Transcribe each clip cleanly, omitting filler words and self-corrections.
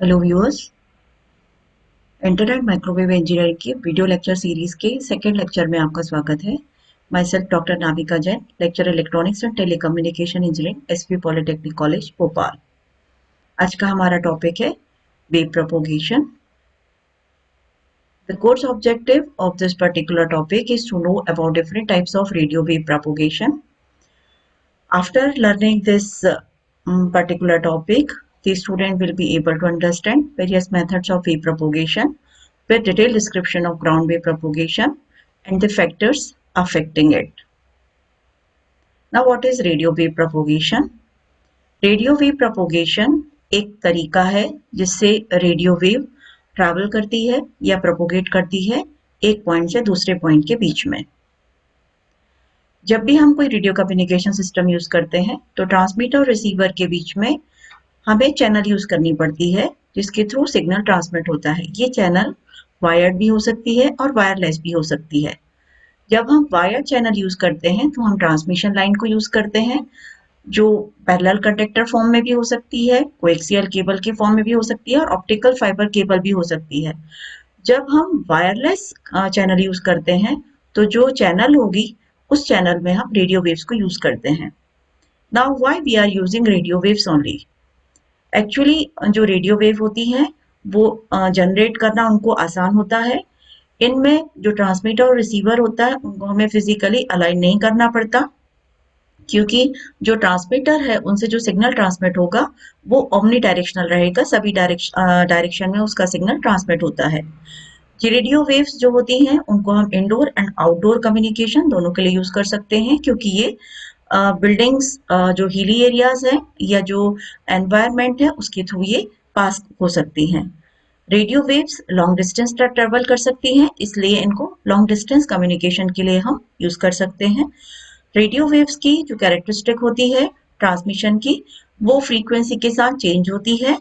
Hello viewers, internet microwave engineering के video lecture series के second lecture में आपका स्वागत है। My self doctor Navika Jain, lecture electronics and telecommunication engineering, SP polytechnic college Bhopal. आज का हमारा टॉपिक है wave propagation. The course objective of this particular topic is to know about different types of radio wave propagation. After learning this particular topic, the student will be able to understand various methods of wave propagation with detailed description of ground wave propagation and the factors affecting it. Now, what is radio wave propagation? Radio wave propagation एक तरीका है जिससे radio wave travel करती है या propagate करती है एक पॉइंट से दूसरे पॉइंट के बीच में। जब भी हम कोई रेडियो कम्युनिकेशन सिस्टम यूज करते हैं तो ट्रांसमीटर और रिसीवर के बीच में हमें चैनल यूज करनी पड़ती है जिसके थ्रू सिग्नल ट्रांसमिट होता है। ये चैनल वायर्ड भी हो सकती है और वायरलेस भी हो सकती है। जब हम वायर्ड चैनल यूज करते हैं तो हम ट्रांसमिशन लाइन को यूज करते हैं जो पैरेलल कंडक्टर फॉर्म में भी हो सकती है, कोएक्सियल केबल के फॉर्म में भी हो सकती है और ऑप्टिकल फाइबर केबल भी हो सकती है। जब हम वायरलेस चैनल यूज करते हैं तो जो चैनल होगी उस चैनल में हम रेडियो वेव्स को यूज करते हैं। Now why we are using radio waves only? Actually जो रेडियो वेव होती हैं वो जनरेट करना उनको आसान होता है। इनमें जो ट्रांसमीटर और रिसीवर होता है उनको हमें फिजिकली अलाइन नहीं करना पड़ता, क्योंकि जो ट्रांसमीटर है उनसे जो सिग्नल ट्रांसमिट होगा वो ओमनी डायरेक्शनल रहेगा, सभी डायरेक्शन में उसका सिग्नल ट्रांसमिट होता है। ये रेडियो वेव्स जो होती हैं उनको हम इंडोर एंड आउटडोर कम्युनिकेशन दोनों के लिए यूज कर सकते हैं, क्योंकि ये बिल्डिंग्स जो हिली एरियाज हैं या जो एनवायरनमेंट है उसके थ्रू ये पास हो सकती हैं। रेडियो वेव्स लॉन्ग डिस्टेंस तक ट्रेवल कर सकती हैं, इसलिए इनको लॉन्ग डिस्टेंस कम्युनिकेशन के लिए हम यूज कर सकते हैं। रेडियो वेव्स की जो कैरेक्टरिस्टिक होती है ट्रांसमिशन की, वो फ्रीक्वेंसी के साथ चेंज होती है।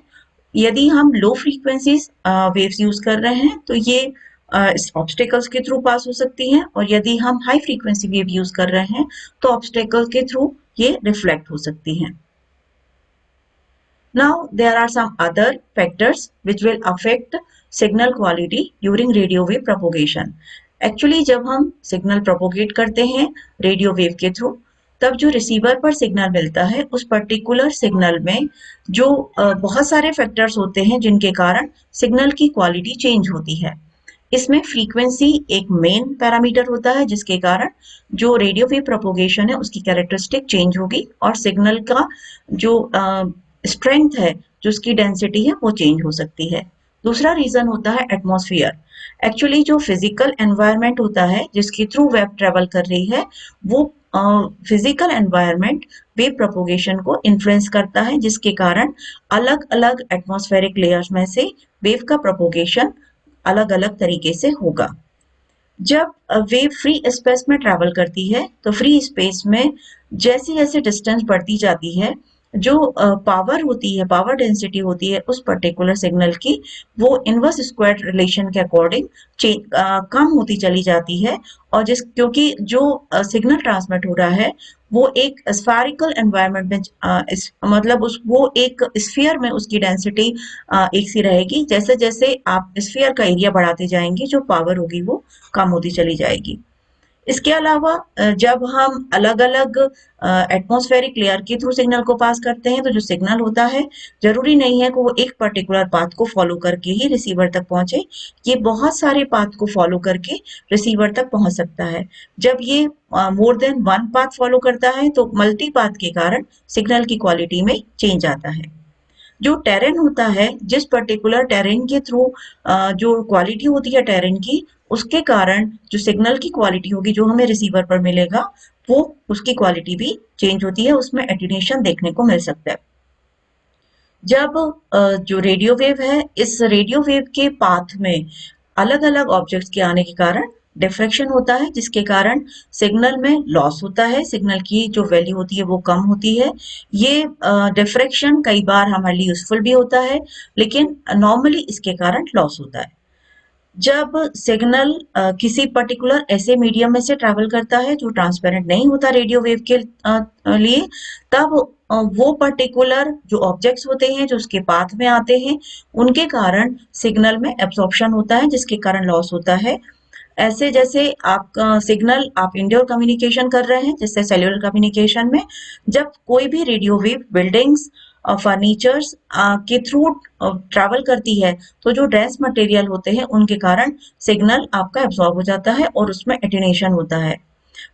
यदि हम लो फ्रीक्वेंसी वेव्स यूज कर रहे हैं तो ये ऑब्स्टेकल्स के थ्रू पास हो सकती हैं, और यदि हम हाई फ्रीक्वेंसी वेव यूज कर रहे हैं तो ऑब्स्टेकल के थ्रू ये रिफ्लेक्ट हो सकती हैं। Now there are some other factors which will affect signal quality during radio wave propagation. Actually जब हम सिग्नल प्रोपोगेट करते हैं रेडियो वेव के थ्रू, तब जो रिसीवर पर सिग्नल मिलता है उस पर्टिकुलर सिग्नल में जो बहुत सारे फैक्टर्स होते हैं जिनके कारण सिग्नल की क्वालिटी चेंज होती है। इसमें फ्रीक्वेंसी एक मेन पैरामीटर होता है जिसके कारण जो रेडियो वेव प्रोपोगेशन है उसकी कैरेक्टरिस्टिक चेंज होगी और सिग्नल का जो स्ट्रेंथ है, जो उसकी डेंसिटी है, वो चेंज हो सकती है। दूसरा रीजन होता है एटमॉस्फेयर। एक्चुअली जो फिजिकल एनवायरनमेंट होता है जिसके थ्रू वेव ट्रेवल कर रही है वो फिजिकल एनवायरनमेंट वेव प्रोपोगेशन को इन्फ्लुएंस करता है, जिसके कारण अलग अलग एटमॉस्फेरिक लेयर्स में से वेव का प्रोपोगेशन अलग अलग तरीके से होगा। जब वेव फ्री स्पेस में ट्रैवल करती है तो फ्री स्पेस में जैसे जैसे डिस्टेंस बढ़ती जाती है, जो पावर होती है, पावर डेंसिटी होती है उस पर्टिकुलर सिग्नल की, वो इनवर्स स्क्वायर रिलेशन के अकॉर्डिंग कम होती चली जाती है। और क्योंकि जो सिग्नल ट्रांसमिट हो रहा है वो एक स्फेरिकल एनवायरनमेंट में मतलब वो एक स्फीयर में उसकी डेंसिटी एक सी रहेगी। जैसे जैसे आप स्फीयर का एरिया बढ़ाते जाएंगे जो पावर होगी वो कम होती चली जाएगी। इसके अलावा जब हम अलग अलग एटमॉस्फेरिक लेयर के थ्रू सिग्नल को पास करते हैं तो जो सिग्नल होता है जरूरी नहीं है कि वो एक पर्टिकुलर पाथ को फॉलो करके ही रिसीवर तक पहुंचे, ये बहुत सारे पाथ को फॉलो करके रिसीवर तक पहुंच सकता है। जब ये more than one path follow करता है तो मल्टी पाथ के कारण सिग्नल की क्वालिटी में चेंज आता है। जो टेरेन होता है, जिस पर्टिकुलर टेरेन के थ्रू जो क्वालिटी होती है टेरेन की, उसके कारण जो सिग्नल की क्वालिटी होगी जो हमें रिसीवर पर मिलेगा वो उसकी क्वालिटी भी चेंज होती है, उसमें एटीन्यूएशन देखने को मिल सकता है। जब जो रेडियो वेव है, इस रेडियो वेव के पाथ में अलग अलग ऑब्जेक्ट्स के आने के कारण डिफ्रैक्शन होता है, जिसके कारण सिग्नल में लॉस होता है, सिग्नल की जो वैल्यू होती है वो कम होती है। ये डिफ्रैक्शन कई बार हमारे लिए यूजफुल भी होता है, लेकिन नॉर्मली इसके कारण लॉस होता है। जब सिग्नल किसी पर्टिकुलर ऐसे मीडियम में से ट्रैवल करता है जो ट्रांसपेरेंट नहीं होता रेडियो वेव के लिए, तब वो पर्टिकुलर जो ऑब्जेक्ट्स होते हैं जो उसके पाथ में आते हैं, उनके कारण सिग्नल में एब्सॉर्प्शन होता है, जिसके कारण लॉस होता है। ऐसे जैसे आपका सिग्नल आप इंडोर कम्युनिकेशन कर रहे हैं, जैसे सेल्युलर कम्युनिकेशन में जब कोई भी रेडियो वेव बिल्डिंग्स फर्नीचर्स के थ्रू ट्रैवल करती है, तो जो डेंस मटेरियल होते हैं उनके कारण सिग्नल आपका एब्जॉर्ब हो जाता है और उसमें एटेन्यूएशन होता है।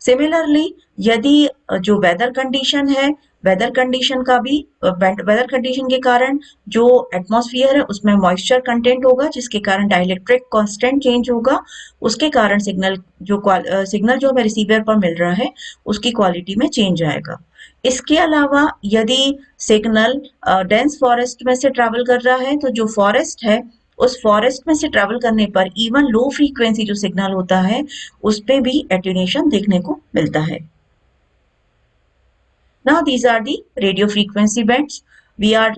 सिमिलरली यदि जो वेदर कंडीशन है, वेदर कंडीशन का भी वेदर कंडीशन के कारण जो एटमॉस्फेयर है उसमें मॉइस्चर कंटेंट होगा, जिसके कारण डाइलेक्ट्रिक कांस्टेंट चेंज होगा, उसके कारण सिग्नल जो हमें रिसीवर पर मिल रहा है उसकी क्वालिटी में चेंज आएगा। इसके अलावा यदि सिग्नल डेंस फॉरेस्ट में से ट्रैवल कर रहा है, तो जो फॉरेस्ट है उस फॉरेस्ट में से ट्रैवल करने पर इवन लो फ्रीक्वेंसी जो सिग्नल होता है उस पे भी एटेन्यूएशन देखने को मिलता है। Now these are the radio frequency bands. We are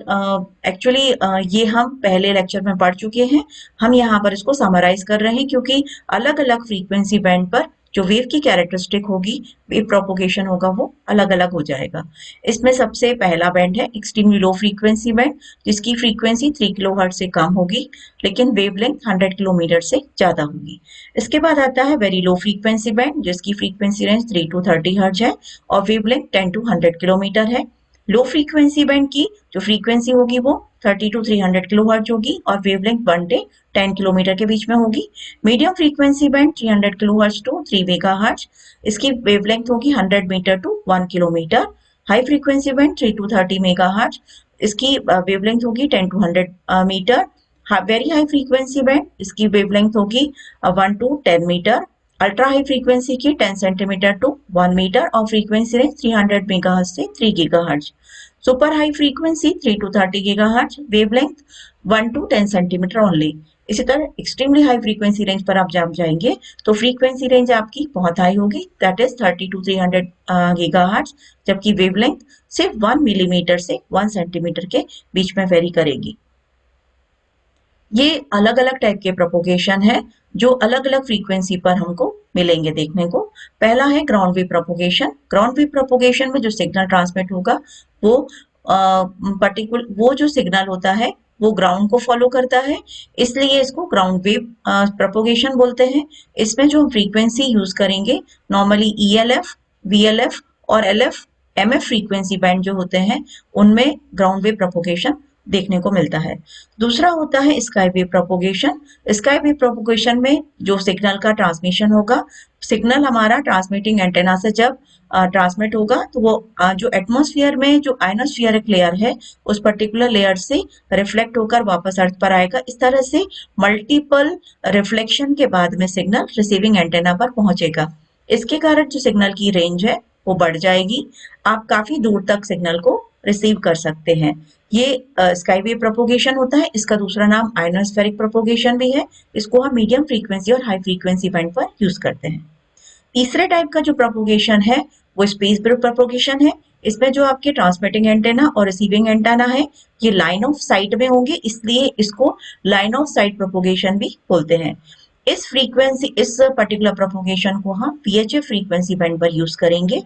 actually ये हम पहले लेक्चर में पढ़ चुके हैं। हम यहाँ पर इसको समराइज कर रहे हैं क्योंकि अलग अलग फ्रीक्वेंसी बैंड पर जो वेव की कैरेक्टरिस्टिक होगी, वेव प्रोपोगेशन होगा, वो अलग अलग हो जाएगा। इसमें सबसे पहला बैंड है एक्सट्रीमली लो फ्रीक्वेंसी बैंड, जिसकी फ्रीक्वेंसी 3 किलोहर्ट्ज से कम होगी लेकिन वेवलेंथ 100 किलोमीटर से ज्यादा होगी। इसके बाद आता है वेरी लो फ्रीक्वेंसी बैंड, जिसकी फ्रीक्वेंसी रेंज 3 टू 30 हर्ट्ज है और वेवलेंथ 10 टू 100 किलोमीटर है। लो फ्रीक्वेंसी बैंड की जो फ्रीक्वेंसी होगी वो 30 टू 300 किलोहर्ट्ज होगी और वेवलेंथ 1 से 10 किलोमीटर के बीच में होगी। Medium frequency band 300 kilohertz to 3 megahertz, इसकी वेवलेंथ होगी 100 metre to 1 kilometre. High frequency band 3 to 30 megahertz, इसकी वेवलेंथ होगी 10 to 100 metre. Very high frequency band, इसकी वेवलेंथ होगी 1 to 10 metre. Ultra high frequency की 10 सेंटीमीटर टू 1 मीटर और frequency range 300 megahertz से 3 gigahertz. Super high frequency 3 to 30 gigahertz, wavelength 1 to 10 centimetre only. इसी तरह extremely high frequency range पर आप जब जाएंगे तो फ्रीक्वेंसी रेंज आपकी बहुत हाई होगी, दैट इज 30 टू 300 गीगाहर्ट्ज, जबकि वेवलेंथ सिर्फ 1 मिलीमीटर से 1 सेंटीमीटर के बीच में वेरी करेगी। ये अलग अलग टाइप के प्रोपोगेशन है जो अलग अलग फ्रीक्वेंसी पर हमको मिलेंगे देखने को। पहला है ground wave propagation. Ground wave propagation में जो सिग्नल ट्रांसमिट होगा वो पर्टिकुलर वो जो सिग्नल होता है वो ग्राउंड को फॉलो करता है, इसलिए इसको ग्राउंड वेव प्रोपोगेशन बोलते हैं। इसमें जो हम फ्रीक्वेंसी यूज करेंगे नॉर्मली ELF, VLF और LF, MF फ्रीक्वेंसी बैंड जो होते हैं उनमें ग्राउंड वेव प्रोपोगेशन देखने को मिलता है। दूसरा होता है sky wave propagation. Sky wave propagation में जो सिग्नल का ट्रांसमिशन होगा, सिग्नल हमारा ट्रांसमिटिंग एंटेना से जब ट्रांसमिट होगा तो वो जो एटमॉस्फेयर में जो आयनोस्फीयरिक लेयर है उस पर्टिकुलर लेयर से रिफ्लेक्ट होकर वापस अर्थ पर आएगा। इस तरह से मल्टीपल रिफ्लेक्शन के बाद में सिग्नल रिसीविंग एंटेना पर पहुंचेगा। इसके कारण जो सिग्नल की रेंज है वो बढ़ जाएगी, आप काफी दूर तक सिग्नल को रिसीव कर सकते हैं। ये स्काई वेव प्रोपोगेशन होता है। इसका दूसरा नाम आयनोस्फेरिक प्रोपोगेशन भी है। इसको हम मीडियम फ्रीक्वेंसी और हाई फ्रीक्वेंसी बैंड पर यूज करते हैं। तीसरे टाइप का जो प्रोपोगेशन है वो स्पेस वेव प्रोपोगेशन है। इसमें जो आपके ट्रांसमिटिंग एंटेना और रिसीविंग एंटेना है ये लाइन ऑफ साइट में होंगे, इसलिए इसको लाइन ऑफ साइट प्रोपोगेशन भी बोलते हैं। इस पर्टिकुलर प्रोपोगेशन को हम VHF फ्रीक्वेंसी बैंड पर यूज करेंगे।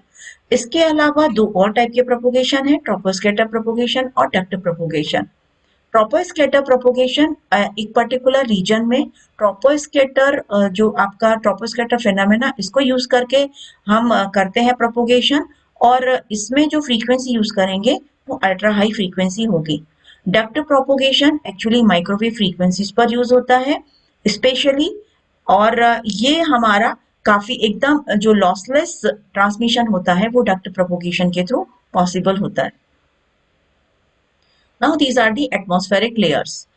इसके अलावा दो और टाइप के प्रोपोगेशन है, ट्रोपोस्कैटर प्रोपोगेशन और डक्ट प्रोपोगेशन। ट्रोपोस्कैटर प्रोपोगेशन एक पर्टिकुलर रीजन में ट्रोपोस्कैटर जो आपका ट्रोपोस्कैटर फिनोमेना इसको यूज करके हम करते हैं प्रोपोगेशन, और इसमें जो फ्रीक्वेंसी यूज करेंगे वो अल्ट्रा हाई फ्रीक्वेंसी होगी। Duct propagation actually microwave frequencies पर यूज होता है स्पेशली, और ये हमारा काफी एकदम जो लॉसलेस ट्रांसमिशन होता है वो डक्ट प्रोपोगेशन के थ्रू पॉसिबल होता है। Now these are the atmospheric layers.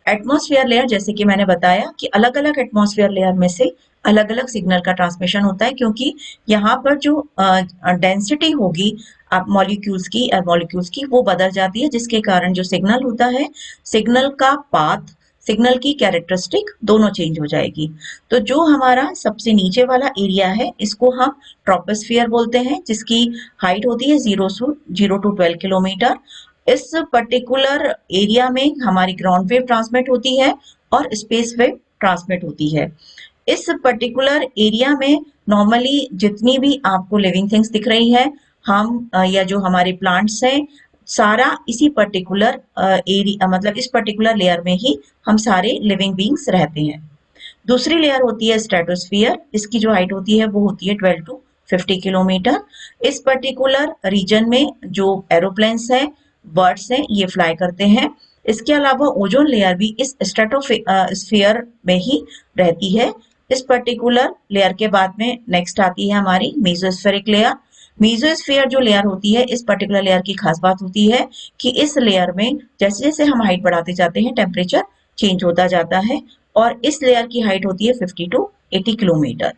Atmosphere layer जैसे कि मैंने बताया कि अलग अलग एटमॉस्फेयर लेयर में से अलग अलग सिग्नल का ट्रांसमिशन होता है, क्योंकि यहाँ पर जो डेंसिटी होगी मॉलिक्यूल्स की वो बदल जाती है, जिसके कारण जो सिग्नल होता है, सिग्नल का पाथ, सिग्नल की कैरेक्टरिस्टिक दोनों चेंज हो जाएगी। तो जो हमारा सबसे नीचे वाला एरिया है इसको हम ट्रोपोस्फियर बोलते हैं, जिसकी हाइट होती है 0 टू 12 किलोमीटर। इस पर्टिकुलर एरिया में हमारी ग्राउंड वेव ट्रांसमिट होती है और स्पेस वेव ट्रांसमिट होती है। इस पर्टिकुलर एरिया में नॉर्मली जितनी भी आपको लिविंग थिंग्स दिख रही है, हम या जो हमारे प्लांट्स हैं, सारा इसी पर्टिकुलर एरिया मतलब इस पर्टिकुलर लेयर में ही हम सारे लिविंग बींग्स रहते हैं। दूसरी लेयर होती है स्ट्रेटोस्फियर। इसकी जो हाइट होती है वो होती है 12 टू 50 किलोमीटर। इस पर्टिकुलर रीजन में जो एरोप्लेन्स हैं, बर्ड्स हैं, ये फ्लाई करते हैं। इसके अलावा ओजोन लेयर भी इस स्ट्रेटोस्फियर में ही रहती है। इस पर्टिकुलर लेयर के बाद में नेक्स्ट आती है हमारी मेसोस्फेरिक लेयर। मेसोस्फीयर जो लेयर होती है, इस पर्टिकुलर लेयर की खास बात होती है कि इस लेयर में जैसे जैसे हम हाइट बढ़ाते जाते हैं टेम्परेचर चेंज होता जाता है और इस लेयर की हाइट होती है 50 टू 80 किलोमीटर।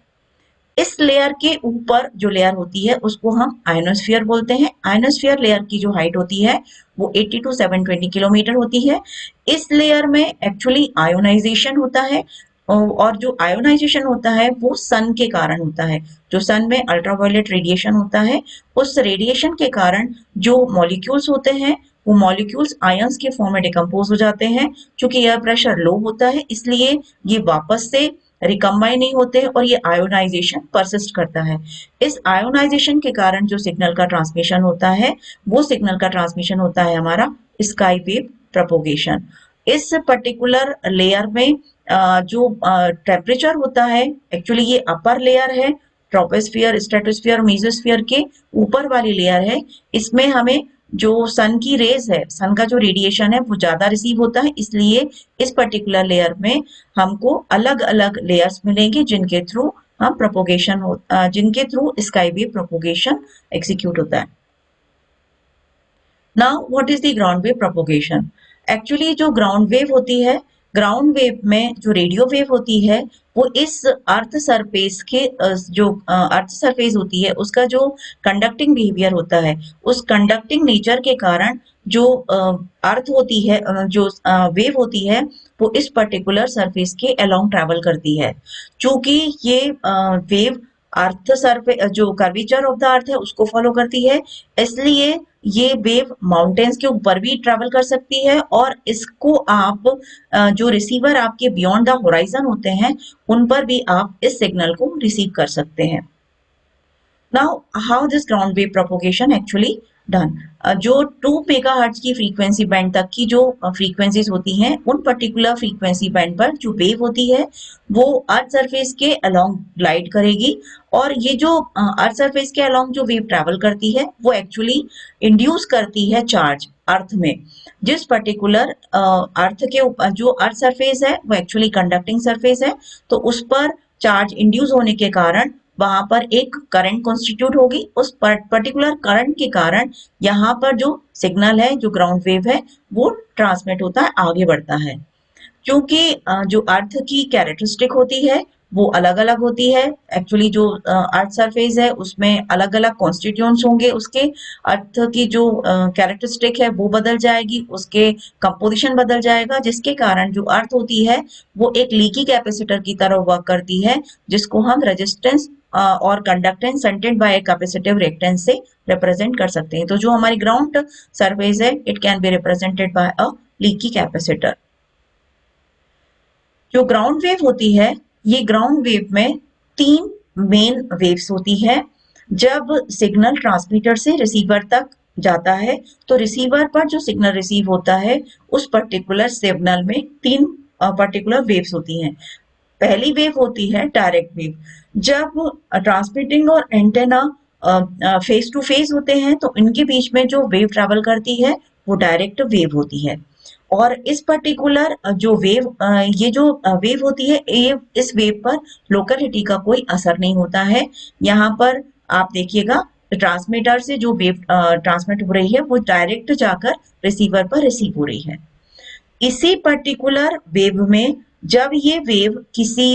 इस लेयर के ऊपर जो लेयर होती है उसको हम आयनोस्फीयर बोलते हैं। आयनोस्फीयर लेयर की जो हाइट होती है वो 80 टू 720 किलोमीटर होती है। इस लेयर में एक्चुअली आयोनाइजेशन होता है और जो आयोनाइजेशन होता है वो सन के कारण होता है। जो सन में अल्ट्रावायलेट रेडिएशन होता है, उस रेडिएशन के कारण जो मॉलिक्यूल्स होते हैं वो मॉलिक्यूल्स आयंस के फॉर्म में डिकम्पोज हो जाते हैं। चूंकि एयर प्रेशर लो होता है इसलिए ये वापस से रिकम्बाइन नहीं होते और ये आयोनाइजेशन परसिस्ट करता है। इस आयोनाइजेशन के कारण जो सिग्नल का ट्रांसमिशन होता है वो सिग्नल का ट्रांसमिशन होता है हमारा स्काई वेव प्रोपोगेशन। इस पर्टिकुलर लेयर में जो टेम्परेचर होता है, एक्चुअली ये अपर लेयर है, ट्रोपोस्फियर, स्ट्रेटोस्फियर, मेसोस्फियर के ऊपर वाली लेयर है। इसमें हमें जो सन की रेज है, सन का जो रेडिएशन है वो ज्यादा रिसीव होता है, इसलिए इस पर्टिकुलर लेयर में हमको अलग अलग लेयर्स मिलेंगे जिनके थ्रू हम प्रोपोगेशन हो जिनके through sky wave propagation execute होता है। Now what is the ground wave propagation? Actually जो ग्राउंड वेव होती है, ग्राउंड वेव में जो रेडियो वेव होती है वो इस अर्थ सरफेस के जो अर्थ सरफेस होती है उसका जो कंडक्टिंग बिहेवियर होता है, उस कंडक्टिंग नेचर के कारण जो अर्थ होती है, जो वेव होती है वो इस पर्टिकुलर सरफेस के अलोंग ट्रेवल करती है। चूंकि ये वेव अर्थ सरफेस जो कर्वेचर ऑफ द अर्थ है उसको फॉलो करती है, इसलिए ये वेव माउंटेन्स के ऊपर भी ट्रेवल कर सकती है और इसको आप जो रिसीवर आपके बियॉन्ड द होराइजन होते हैं उन पर भी आप इस सिग्नल को रिसीव कर सकते हैं। Now, how this ground wave propagation actually done? जो 2 मेगाहर्ट्ज की फ्रीक्वेंसी बैंड तक की जो फ्रीक्वेंसीज होती हैं, उन पर्टिकुलर फ्रीक्वेंसी बैंड पर जो वेव होती है वो अर्थ सरफेस के अलोंग ग्लाइड करेगी और ये जो अर्थ सरफेस के अलोंग जो वेव ट्रैवल करती है वो एक्चुअली इंड्यूस करती है चार्ज अर्थ में। जिस पर्टिकुलर अर्थ के ऊपर जो अर्थ सरफेस है वो एक्चुअली कंडक्टिंग सरफेस है, तो उस पर चार्ज इंड्यूस होने के कारण वहां पर एक करंट कॉन्स्टिट्यूट होगी। उस पर्टिकुलर करंट के कारण यहाँ पर जो सिग्नल है, जो ग्राउंड वेव है, वो ट्रांसमिट होता है, आगे बढ़ता है। क्योंकि जो अर्थ की कैरेक्टरिस्टिक होती है वो अलग अलग होती है। एक्चुअली जो अर्थ सरफेस है उसमें अलग अलग कॉन्स्टिट्यूएंट्स होंगे, उसके अर्थ की जो कैरेक्टरिस्टिक है वो बदल जाएगी, उसके कंपोजिशन बदल जाएगा, जिसके कारण जो अर्थ होती है वो एक लीकी कैपेसिटर की तरह वर्क करती है, जिसको हम रेजिस्टेंस और conductance shunted by capacitive reactance से रिप्रेजेंट कर सकते हैं। तो जो हमारी ग्राउंड सरफेस है it can be represented by a leaky capacitor. जो ग्राउंड वेव होती है, ये ग्राउंड वेव में 3 मेन वेव्स होती है। जब सिग्नल ट्रांसमीटर से रिसीवर तक जाता है तो रिसीवर पर जो सिग्नल रिसीव होता है उस पर्टिकुलर सिग्नल में 3 पर्टिकुलर वेव्स होती हैं। पहली वेव होती है डायरेक्ट वेव। जब ट्रांसमिटिंग और एंटेना फेस टू फेस होते हैं तो इनके बीच में जो वेव ट्रैवल करती है वो डायरेक्ट वेव होती है। और इस पर्टिकुलर जो वेव ये जो वेव होती है, ये इस वेव पर लोकलिटी का कोई असर नहीं होता है। यहाँ पर आप देखिएगा ट्रांसमीटर से जो वेव ट्रांसमिट हो रही है वो डायरेक्ट जाकर रिसीवर पर रिसीव हो रही है। इसी पर्टिकुलर वेव में जब ये वेव किसी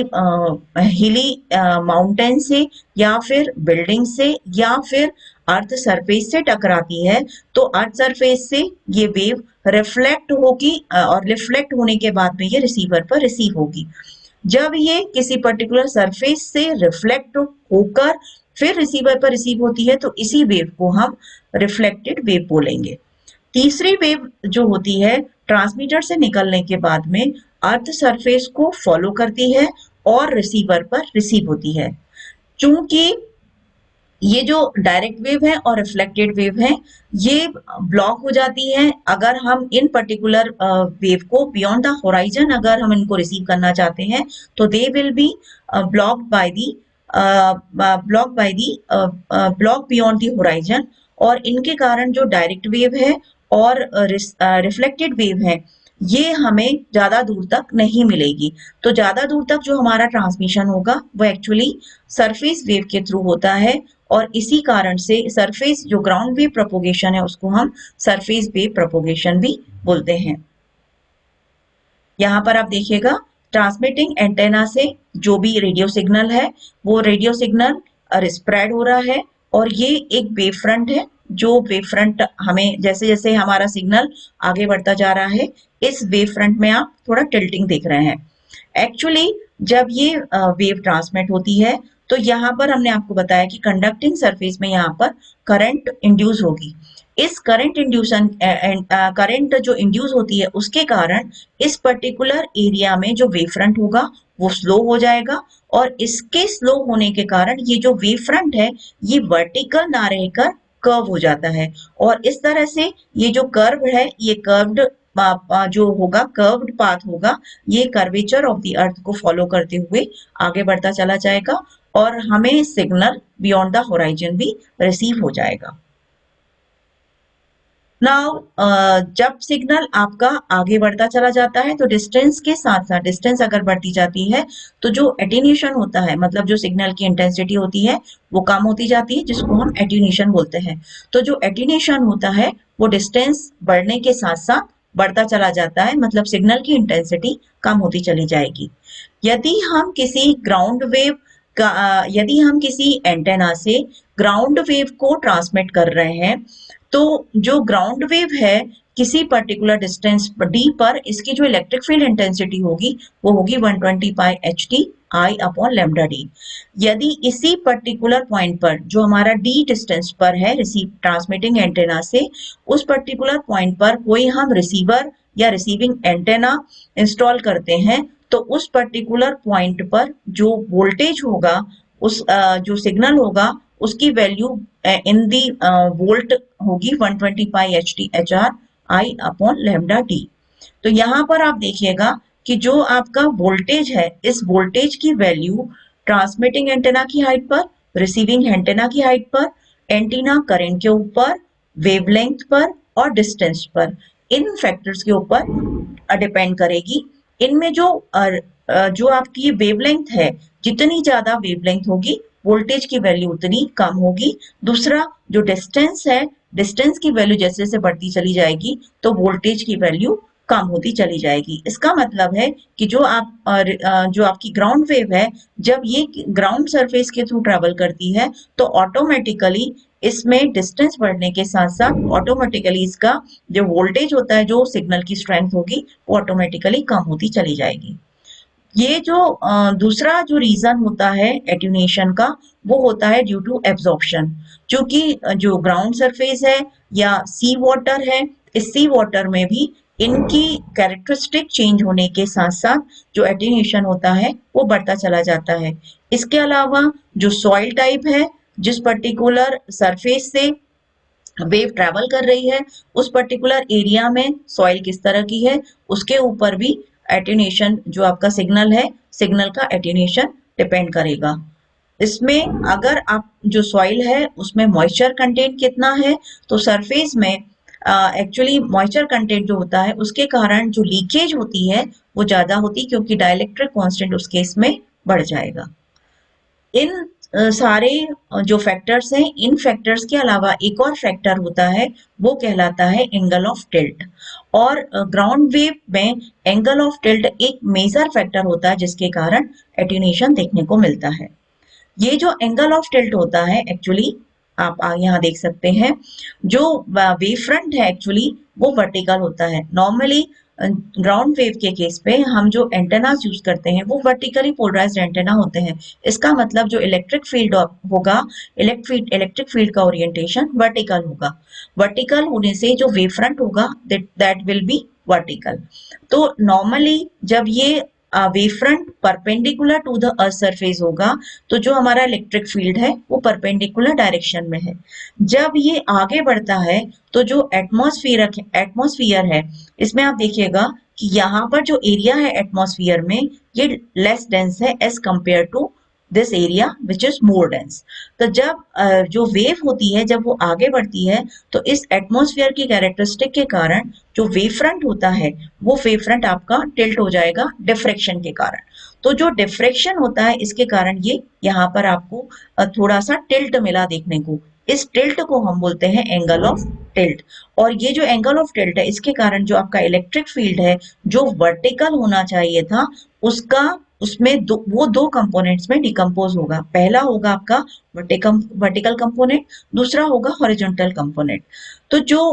हिली माउंटेन से या फिर बिल्डिंग से या फिर अर्थ सरफेस से टकराती है तो अर्थ सरफेस से ये वेव रिफ्लेक्ट होगी और रिफ्लेक्ट होने के बाद में ये रिसीवर पर रिसीव होगी। जब ये किसी पर्टिकुलर सरफेस से रिफ्लेक्ट होकर फिर रिसीवर पर रिसीव होती है तो इसी वेव को हम रिफ्लेक्टेड वेव बोलेंगे। तीसरी वेव जो होती है ट्रांसमीटर से निकलने के बाद में अर्थ सरफेस को फॉलो करती है और रिसीवर पर रिसीव होती है। चूंकि ये जो डायरेक्ट वेव है और रिफ्लेक्टेड वेव है ये ब्लॉक हो जाती है अगर हम इन पर्टिकुलर वेव को बियॉन्ड द होराइजन अगर हम इनको रिसीव करना चाहते हैं तो they will be blocked by the block beyond the horizon, और इनके कारण जो डायरेक्ट वेव है और रिफ्लेक्टेड वेव है ये हमें ज्यादा दूर तक नहीं मिलेगी। तो ज्यादा दूर तक जो हमारा ट्रांसमिशन होगा वो एक्चुअली सरफेस वेव के थ्रू होता है, और इसी कारण से सरफेस जो ग्राउंड वेव प्रोपोगेशन है उसको हम सरफेस वेव प्रोपोगेशन भी बोलते हैं। यहाँ पर आप देखिएगा ट्रांसमिटिंग एंटेना से जो भी रेडियो सिग्नल है वो रेडियो सिग्नल स्प्रेड हो रहा है, और ये एक वेव फ्रंट है। जो वेव फ्रंट हमें जैसे जैसे हमारा सिग्नल आगे बढ़ता जा रहा है इस वेव फ्रंट में आप थोड़ा टिल्टिंग देख रहे हैं। एक्चुअली जब ये वेव ट्रांसमिट होती है तो यहाँ पर हमने आपको बताया कि कंडक्टिंग सरफेस में यहाँ पर करंट इंड्यूस होगी। इस करंट जो इंड्यूस होती है उसके कारण इस पर्टिकुलर एरिया में जो वेव फ्रंट होगा वो स्लो हो जाएगा, और इसके स्लो होने के कारण ये जो वेव फ्रंट है ये वर्टिकल ना रहकर कर्व हो जाता है, और इस तरह से ये जो कर्व है ये कर्व्ड जो होगा कर्व्ड पाथ होगा ये कर्वेचर ऑफ द अर्थ को फॉलो करते हुए आगे बढ़ता चला जाएगा और हमें सिग्नल बियॉन्ड द होराइजन भी रिसीव हो जाएगा। नाउ जब सिग्नल आपका आगे बढ़ता चला जाता है तो डिस्टेंस के साथ साथ डिस्टेंस अगर बढ़ती जाती है तो जो एटीन्यूएशन होता है मतलब जो सिग्नल की इंटेंसिटी होती है वो कम होती जाती है जिसको हम एटीन्यूएशन बोलते हैं। तो जो एटीन्यूएशन होता है वो डिस्टेंस बढ़ने के साथ साथ बढ़ता चला जाता है, मतलब सिग्नल की इंटेंसिटी कम होती चली जाएगी। यदि हम किसी ग्राउंड वेव यदि हम किसी एंटेना से ग्राउंड वेव को ट्रांसमिट कर रहे हैं तो जो ग्राउंड वेव है किसी पर्टिकुलर डिस्टेंस डी पर इसकी जो इलेक्ट्रिक फील्ड इंटेंसिटी होगी वो होगी 120 pi H T I upon lambda D. यदि इसी पर्टिकुलर पॉइंट पर जो हमारा डी डिस्टेंस पर है रिसीव ट्रांसमिटिंग एंटेना से उस पर्टिकुलर पॉइंट पर कोई हम रिसीवर या रिसीविंग एंटेना इंस्टॉल करते हैं तो उस पर्टिकुलर पॉइंट पर जो वोल्टेज होगा उस जो सिग्नल होगा उसकी वैल्यू इन दी वोल्ट होगी 120 pi H T H R I upon lambda D. तो यहाँ पर आप देखिएगा कि जो आपका वोल्टेज है इस वोल्टेज की वैल्यू ट्रांसमिटिंग एंटेना की हाइट पर, रिसीविंग एंटेना की हाइट पर, एंटीना करंट के ऊपर, वेवलेंथ पर और डिस्टेंस पर, इन फैक्टर्स के ऊपर डिपेंड करेगी। इनमें जो आपकी वेवलेंथ है जितनी ज्यादा वेवलेंथ होगी वोल्टेज की वैल्यू उतनी कम होगी। दूसरा जो डिस्टेंस है डिस्टेंस की वैल्यू जैसे जैसे बढ़ती चली जाएगी तो वोल्टेज की वैल्यू कम होती चली जाएगी। इसका मतलब है कि जो आपकी ग्राउंड वेव है जब ये ग्राउंड सरफेस के थ्रू ट्रेवल करती है तो ऑटोमेटिकली इसमें डिस्टेंस बढ़ने के साथ साथ ऑटोमेटिकली इसका जो वोल्टेज होता है जो सिग्नल की स्ट्रेंथ होगी वो ऑटोमेटिकली कम होती चली जाएगी। ये जो दूसरा जो रीजन होता है एट्यूनेशन का वो होता है ड्यू टू एब्जॉर्प्शन। क्योंकि जो ग्राउंड सरफेस है या सी वाटर है इस सी वाटर में भी इनकी कैरेक्टरिस्टिक चेंज होने के साथ साथ जो एट्यूनेशन होता है वो बढ़ता चला जाता है। इसके अलावा जो सॉइल टाइप है जिस पर्टिकुलर सरफेस से वेव ट्रैवल कर रही है उस पर्टिकुलर एरिया में सॉइल किस तरह की है उसके ऊपर भी एट्यूनेशन जो आपका सिग्नल है सिग्नल का एट्यूनेशन डिपेंड करेगा। इसमें अगर आप जो सॉइल है उसमें मॉइस्चर कंटेंट कितना है तो सरफेस में एक्चुअली मॉइस्चर कंटेंट जो होता है उसके कारण जो लीकेज होती है वो ज्यादा होती क्योंकि डाइलेक्ट्रिक कांस्टेंट उस केस में बढ़ जाएगा। इन सारे जो फैक्टर्स हैं इन फैक्टर्स के अलावा एक और फैक्टर होता है वो कहलाता है एंगल ऑफ टिल्ट, और ग्राउंड वेव में एंगल ऑफ टिल्ट एक मेजर फैक्टर होता है जिसके कारण एट्यूनेशन देखने को मिलता है। ये जो एंगल ऑफ टिल्ट होता है एक्चुअली आप यहाँ देख सकते हैं जो वेव फ्रंट है एक्चुअली वो वर्टिकल होता है। नॉर्मली ग्राउंड वेव के केस पे हम जो एंटेनास यूज करते हैं वो वर्टिकली पोलराइज्ड एंटेना होते हैं। इसका मतलब जो इलेक्ट्रिक फील्ड होगा इलेक्ट्रिक फील्ड का ओरिएंटेशन वर्टिकल होगा। वर्टिकल होने से जो वेव फ्रंट होगा दैट विल बी वर्टिकल। तो नॉर्मली जब ये wave front perpendicular to the earth surface होगा तो जो हमारा इलेक्ट्रिक फील्ड है वो परपेंडिकुलर डायरेक्शन में है। जब ये आगे बढ़ता है तो जो एटमॉस्फियर है इसमें आप देखिएगा कि यहाँ पर जो एरिया है एटमॉस्फियर में ये लेस डेंस है as compare to this area which is more dense. तो जब जो वेव होती है जब वो आगे बढ़ती है तो इस एटमॉस्फेयर की कैरेक्टरिस्टिक के कारण जो वेव फ्रंट होता है वो वेव फ्रंट आपका टिल्ट हो जाएगा डिफ्रेक्शन के कारण। तो जो डिफ्रेक्शन होता है इसके कारण ये यहाँ पर आपको थोड़ा सा टिल्ट मिला देखने को। इस टिल्ट को हम बोलते हैं एंगल ऑफ टिल्ट। और ये जो एंगल ऑफ टिल्ट है इसके कारण जो आपका इलेक्ट्रिक फील्ड है जो वर्टिकल होना चाहिए था उसका उसमें वो दो कंपोनेंट्स में डिकम्पोज होगा। पहला होगा आपका वर्टिकल कंपोनेंट, दूसरा होगा हॉरिजॉन्टल कंपोनेंट। तो जो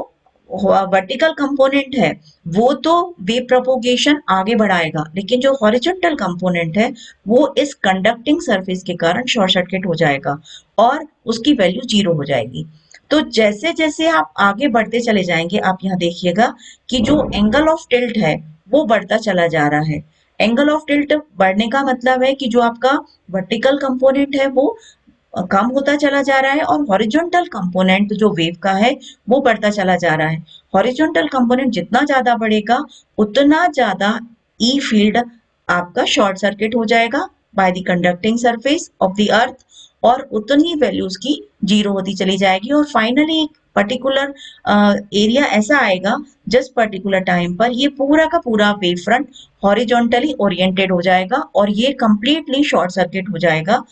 वर्टिकल कंपोनेंट है वो तो वेव प्रोपोगेशन आगे बढ़ाएगा लेकिन जो हॉरिजॉन्टल कंपोनेंट है वो इस कंडक्टिंग सरफेस के कारण शॉर्ट सर्किट हो जाएगा और उसकी वैल्यू 0 हो जाएगी। तो जैसे जैसे आप आगे बढ़ते चले जाएंगे आप यहाँ देखिएगा कि जो एंगल ऑफ टिल्ट है वो बढ़ता चला जा रहा है। एंगल ऑफ टिल्ट बढ़ने का मतलब है कि जो आपका वर्टिकल कंपोनेंट है वो कम होता चला जा रहा है और हॉरिजॉन्टल कंपोनेंट जो वेव का है वो बढ़ता चला जा रहा है। हॉरिजॉन्टल कंपोनेंट जितना ज्यादा बढ़ेगा उतना ज्यादा ई फील्ड आपका शॉर्ट सर्किट हो जाएगा by the conducting surface of the earth और उतनी वैल्यूज की 0 होती चली जाएगी और फाइनली एक पर्टिकुलर एरिया ऐसा आएगा जिस पर्टिकुलर टाइम पर ये पूरा का पूरा वेव फ्रंट हॉरिजॉन्टली ओरिएंटेड हो जाएगा और ये कंप्लीटली शॉर्ट सर्किट हो जाएगा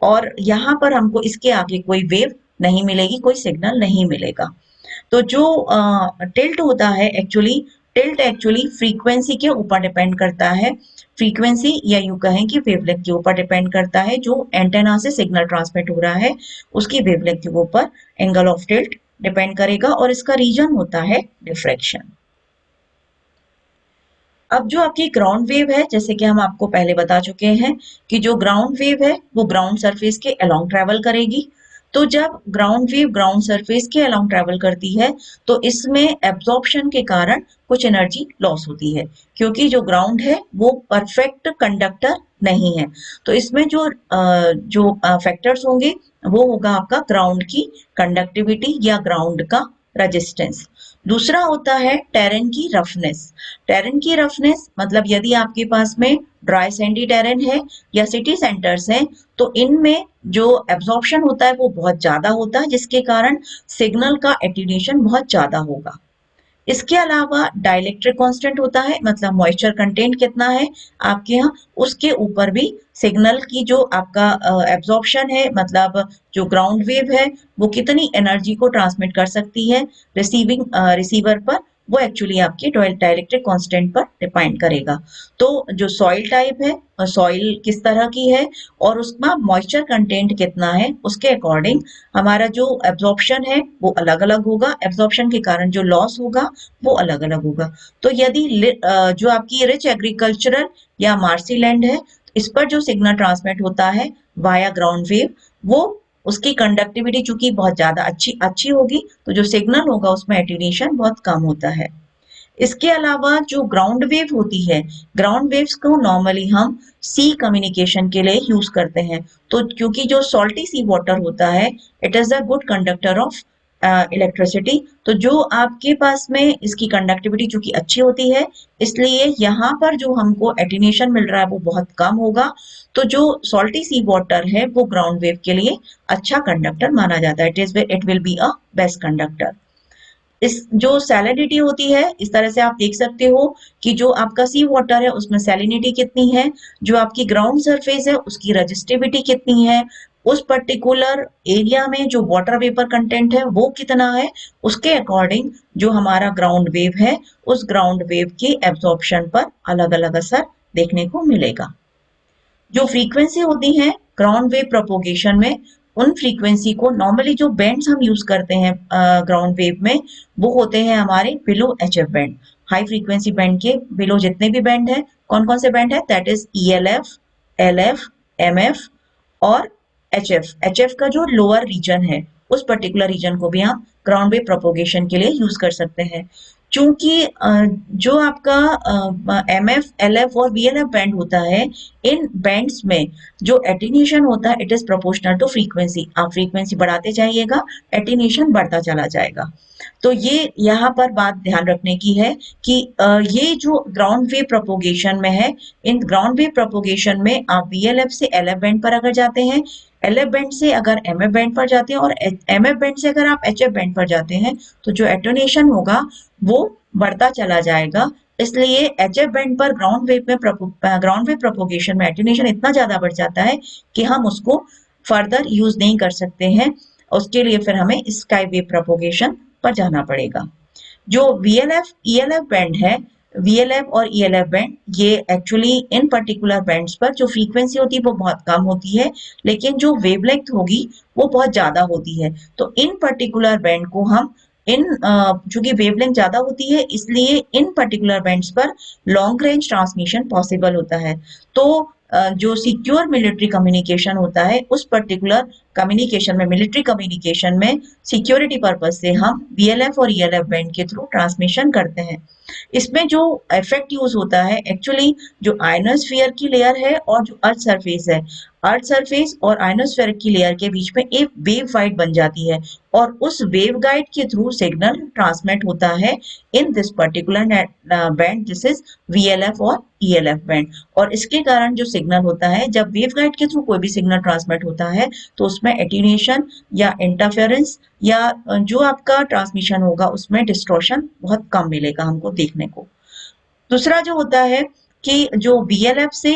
और यहाँ पर हमको इसके आगे कोई वेव नहीं मिलेगी, कोई सिग्नल नहीं मिलेगा। तो जो टिल्ट होता है टिल्ट एक्चुअली फ्रीक्वेंसी के ऊपर डिपेंड करता है। फ्रीक्वेंसी या यूं कहें कि वेवलेंथ के ऊपर डिपेंड करता है। जो एंटेना से सिग्नल ट्रांसमिट हो रहा है उसकी वेवलेंथ के ऊपर एंगल ऑफ टिल्ट डिपेंड करेगा और इसका रीजन होता है डिफ्रैक्शन। अब जो आपकी ग्राउंड वेव है जैसे कि हम आपको पहले बता चुके हैं कि जो ग्राउंड वेव है वो ग्राउंड सरफेस के अलोंग ट्रेवल करेगी। तो जब ग्राउंड वेव ग्राउंड सरफेस के अलोंग ट्रेवल करती है तो इसमें एब्जॉर्प्शन के कारण कुछ एनर्जी लॉस होती है क्योंकि जो ग्राउंड है वो परफेक्ट कंडक्टर नहीं है। तो इसमें जो फैक्टर्स होंगे वो होगा आपका ग्राउंड की कंडक्टिविटी या ग्राउंड का रेजिस्टेंस। दूसरा होता है टेरेन की रफनेस। टेरेन की रफनेस मतलब यदि आपके पास में ड्राई सैंडी टेरेन है या सिटी सेंटर्स हैं तो इनमें जो एब्जॉर्प्शन होता है वो बहुत ज्यादा होता है जिसके कारण सिग्नल का एटीन्यूएशन बहुत ज्यादा होगा। इसके अलावा डाइलेक्ट्रिक कांस्टेंट होता है मतलब मॉइस्चर कंटेंट कितना है आपके यहाँ उसके ऊपर भी सिग्नल की जो आपका एब्जॉर्प्शन है मतलब जो ग्राउंड वेव है वो कितनी एनर्जी को ट्रांसमिट कर सकती है रिसीवर पर वो एक्चुअली आपके डाइलेक्ट्रिक कांस्टेंट पर डिपेंड करेगा। तो जो सॉइल टाइप है सॉइल किस तरह की है और उसका मॉइस्चर कंटेंट कितना है उसके अकॉर्डिंग हमारा जो एब्जॉर्प्शन है वो अलग अलग होगा। एब्जॉर्प्शन के कारण जो लॉस होगा वो अलग अलग होगा। तो यदि जो आपकी रिच एग्रीकल्चरल या मार्सी लैंड है इस पर जो सिग्नल ट्रांसमिट होता है वाया ग्राउंड वेव वो उसकी कंडक्टिविटी चूंकि बहुत ज्यादा अच्छी होगी तो जो सिग्नल होगा उसमें एटीन्यूएशन बहुत कम होता है। इसके अलावा जो ग्राउंड वेव होती है ग्राउंड वेव्स को नॉर्मली हम सी कम्युनिकेशन के लिए यूज करते हैं। तो क्योंकि जो सॉल्टी सी वाटर होता है it is a good conductor of electricity. तो जो आपके पास में इसकी कंडक्टिविटी चूंकि अच्छी होती है इसलिए यहाँ पर जो हमको एटीन्यूएशन मिल रहा है वो बहुत कम होगा। तो जो सॉल्टी सी वाटर है वो ग्राउंड वेव के लिए अच्छा कंडक्टर माना जाता है। It will be a best conductor. इस जो सैलिनिटी होती है इस तरह से आप देख सकते हो कि जो आपका सी वाटर है उसमें सैलिनिटी कितनी है, जो आपकी ग्राउंड सरफेस है उसकी रजिस्टिविटी कितनी है, उस पर्टिकुलर एरिया में जो वाटर वेपर कंटेंट है वो कितना है, उसके अकॉर्डिंग जो हमारा ग्राउंड वेव है उस ग्राउंड वेव की एब्जॉर्प्शन पर अलग अलग असर देखने को मिलेगा। जो फ्रीक्वेंसी होती है ग्राउंड वेव प्रोपोगेशन में उन फ्रीक्वेंसी को नॉर्मली जो बैंड्स हम यूज करते हैं ग्राउंड वेव में वो होते हैं हमारे below HF band. High frequency band के बिलो जितने भी बैंड है कौन कौन से बैंड है that is ELF, LF, MF और एचएफ। एचएफ का जो लोअर रीजन है उस पर्टिकुलर रीजन को भी हम ग्राउंड वेव प्रोपोगेशन के लिए यूज कर सकते हैं। चूंकि जो आपका MF, LF और VLF बैंड होता है, इन बैंड्स में जो एटीन्यूएशन होता है it is proportional to frequency. आप फ्रीक्वेंसी बढ़ाते जाइएगा, एटीन्यूएशन बढ़ता चला जाएगा। तो ये यहाँ पर बात ध्यान रखने की है कि ये जो ग्राउंड वेव प्रोपोगेशन में है, इन ग्राउंड वेव प्रोपोगेशन में आप VLF से LF बैंड पर अगर जाते हैं, LF बैंड से अगर MF बैंड पर जाते हैं और MF बैंड से अगर आप HF बैंड पर जाते हैं, तो जो एटोनेशन होगा वो बढ़ता चला जाएगा। इसलिए HF बैंड पर ग्राउंड वेव प्रोपोगेशन में एटोनेशन इतना ज्यादा बढ़ जाता है कि हम उसको फर्दर यूज नहीं कर सकते हैं। उसके लिए फिर हमें स्काई वेव प्रोपोगेशन पर जाना पड़ेगा। जो VLF ELF बैंड है, VLF और ELF बैंड, ये एक्चुअली इन पर्टिकुलर बैंड्स पर जो फ्रीक्वेंसी होती है वो बहुत कम होती है, लेकिन जो वेवलेंथ होगी वो बहुत ज्यादा होती है। तो इन पर्टिकुलर बैंड को हम चूंकि वेवलेंथ ज्यादा होती है, इसलिए इन पर्टिकुलर बैंड्स पर लॉन्ग रेंज ट्रांसमिशन पॉसिबल होता है। तो जो सिक्योर मिलिट्री कम्युनिकेशन होता है, उस पर्टिकुलर कम्युनिकेशन में, मिलिट्री कम्युनिकेशन में सिक्योरिटी पर्पज से हम VLF और ELF बैंड के थ्रू ट्रांसमिशन करते हैं। इसमें जो इफेक्ट यूज होता है, एक्चुअली जो आयनोस्फीयर की लेयर है और जो अर्थ सरफेस है, अर्थ सरफेस और आयनोस्फीयर की लेयर के बीच में एक वेव गाइड बन जाती है और उस वेव गाइड के थ्रू सिग्नल ट्रांसमिट होता है in this particular band, this is VLF और ELF बैंड। और इसके कारण जो सिग्नल होता है, जब वेव गाइड के थ्रू कोई भी सिग्नल ट्रांसमिट होता है तो उसमें एटीन्यूएशन या इंटरफेरेंस या जो आपका ट्रांसमिशन होगा उसमें डिस्टॉर्शन बहुत कम मिलेगा हमको देखने को। दूसरा जो होता है कि जो VLF से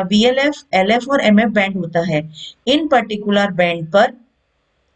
VLF, LF और MF बैंड होता है, इन पर्टिकुलर बैंड पर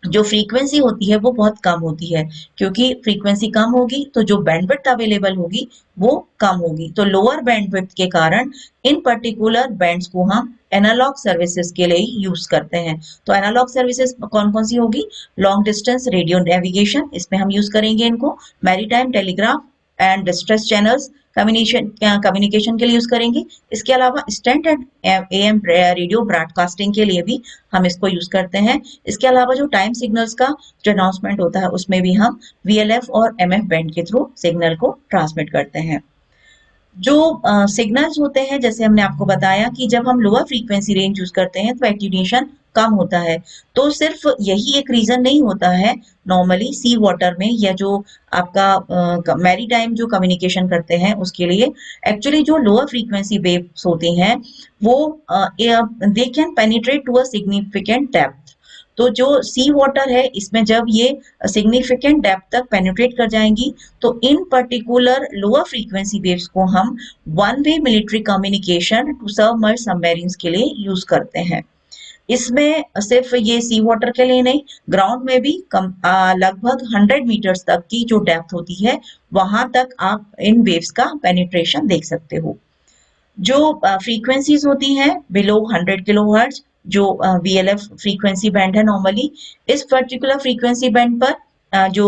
जो फ्रीक्वेंसी होती है वो बहुत कम होती है, क्योंकि फ्रीक्वेंसी कम होगी तो जो बैंडविड्थ अवेलेबल होगी वो कम होगी। तो लोअर बैंडविड्थ के कारण इन पर्टिकुलर बैंड्स को हम एनालॉग सर्विसेज के लिए यूज करते हैं। तो एनालॉग सर्विसेज कौन कौन सी होगी? लॉन्ग डिस्टेंस रेडियो नेविगेशन, इसमें हम यूज करेंगे इनको। Maritime telegraph and distress channels communication के लिए यूज करेंगे। इसके अलावा स्टैंडर्ड AM रेडियो ब्रॉडकास्टिंग के लिए भी हम इसको यूज करते हैं। इसके अलावा जो टाइम सिग्नल्स का जो अनाउंसमेंट होता है उसमें भी हम VLF और MF बैंड के थ्रू सिग्नल को ट्रांसमिट करते हैं। जो सिग्नल्स होते हैं, जैसे हमने आपको बताया कि जब हम लोअर फ्रीक्वेंसी रेंज यूज करते हैं तो एटीन्यूएशन कम होता है। तो सिर्फ यही एक रीजन नहीं होता है, नॉर्मली सी वाटर में या जो आपका मैरी टाइम जो कम्युनिकेशन करते हैं उसके लिए एक्चुअली जो लोअर फ्रीक्वेंसी वेव्स होती हैं वो they can penetrate to a significant depth. तो जो सी वाटर है इसमें जब ये सिग्निफिकेंट डेप्थ तक पेनिट्रेट कर जाएंगी तो इन पर्टिकुलर लोअर फ्रीक्वेंसी वेव्स को हम one way military communication to submerge submarines के लिए यूज करते हैं। इसमें सिर्फ ये सी वाटर के लिए नहीं, ग्राउंड में भी लगभग 100 मीटर्स तक की जो डेप्थ होती है वहां तक आप इन वेव्स का पेनिट्रेशन देख सकते हो। जो फ्रीक्वेंसीज होती हैं बिलो 100 किलोहर्ट्ज, जो VLF फ्रीक्वेंसी बैंड है नॉर्मली, इस पर्टिकुलर फ्रीक्वेंसी बैंड पर जो